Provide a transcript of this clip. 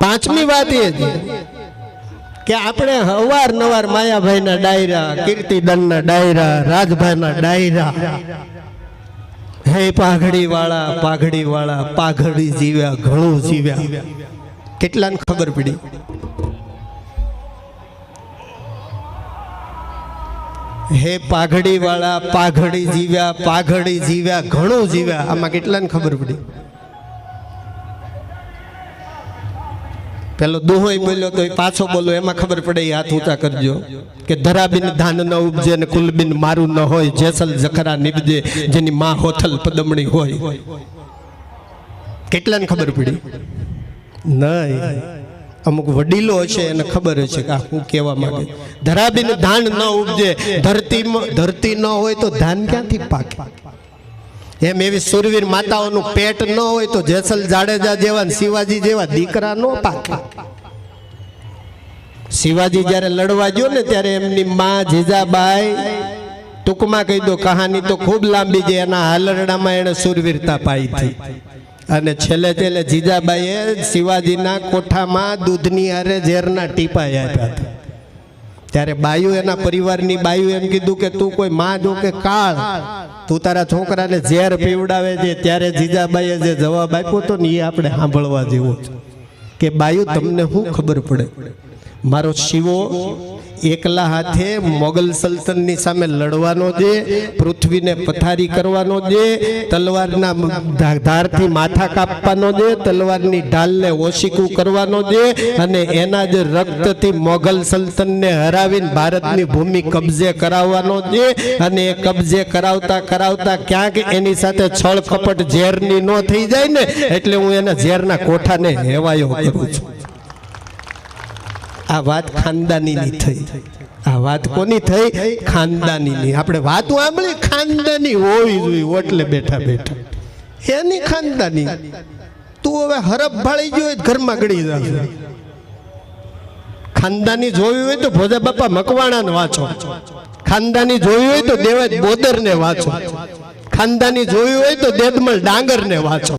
પાંચમી વાત એ છે કે આપણે અવારનવાર માયાભાઈના ડાયરા, કીર્તિદાનના ડાયરા, રાજભાઈના ડાયરા, હે પાઘડી વાળા પાઘડી જીવ્યા ઘણું જીવ્યા, કેટલાને ખબર પડી? હે પાઘડી વાળા પાઘડી જીવ્યા ઘણું જીવ્યા, આમાં કેટલાને ખબર પડી? પેલો દોહોય બોલ્યો તો પાછો બોલો, એમાં ખબર પડે. હાથ ઊંચા કરજો કે ધરાબીન ધાન ન ઉપજે ને કુલબીન મારું ન હોય, જેસલ જખરા નિપજે જેની માં હોથલ પદમણી હોય. કેટલાને ખબર પડી? નહીં, અમુક વડીલો હશે એને ખબર હશે કે હું કહેવા માંગે. ધરાબીન ધાન ન ઉપજે, ધરતી ન હોય તો ધાન ક્યાંથી પાકે? એમ એવી સુરવીર માતાઓનું પેટ ન હોય તો જેસલ જાડેજા જેવા શિવાજી જેવા દીકરા ન પાકે. શિવાજી જ્યારે લડવા ગયો ને ત્યારે એમની માં જીજાબાઈ, ટૂંકમાં કહી દો કહાની તો ખૂબ લાંબી છે, એના હાલરડામાં એને સુરવીરતા પાઈ હતી. અને છેલ્લે જીજાબાઈએ શિવાજીના કોઠામાં દૂધની હારે ઝેરના ટીપા આપ્યા હતા. ત્યારે બાયુ, એના પરિવારની બાયુ એમ કીધું કે તું કોઈ માં જો કે કાળ, તું તારા છોકરાને ઝેર પીવડાવે છે. ત્યારે જીજાબાઈએ જે જવાબ આપ્યો હતો ને એ આપણે સાંભળવા જેવો છે કે બાયુ તમને શું ખબર પડે? મારો શિવો એકલા હાથે મોગલ સલ્તનની સામે લડવાનો છે, પૃથ્વીને પથારી કરવાનો છે, તલવારના ધારથી માથા કાપવાનો છે, તલવારની ઢાલને ઓશીકું કરવાનો છે, અને એના જ રક્તથી મોગલ સલ્તનને હરાવીને ભારતની ભૂમિ કબજે કરાવવાનો છે. અને એ કબજે કરાવતા ક્યાંક એની સાથે છળ કપટ ઝેરની ન થઈ જાય ને, એટલે હું એના ઝેરના કોઠાને હેવાયો કરું છું. આ વાત ખાનદાનીની થઈ. આ વાત કોની થઈ? ખાનદાનીની. આપણે વાતો સાંભળી ખાનદાની હોવી જોઈએ, ઓટલે બેઠા એની ખાનદાની. તું હવે હરફ ભાળી ગયો ઘરમાં ગળી જશે. ખાનદાની જોવી હોય તો ભોજા બાપા મકવાણાને વાંચો, ખાનદાની જોવી હોય તો દેવાજ બોદરને વાંચો, ખાનદાની જોવી હોય તો દેદમલ ડાંગરને વાંચો.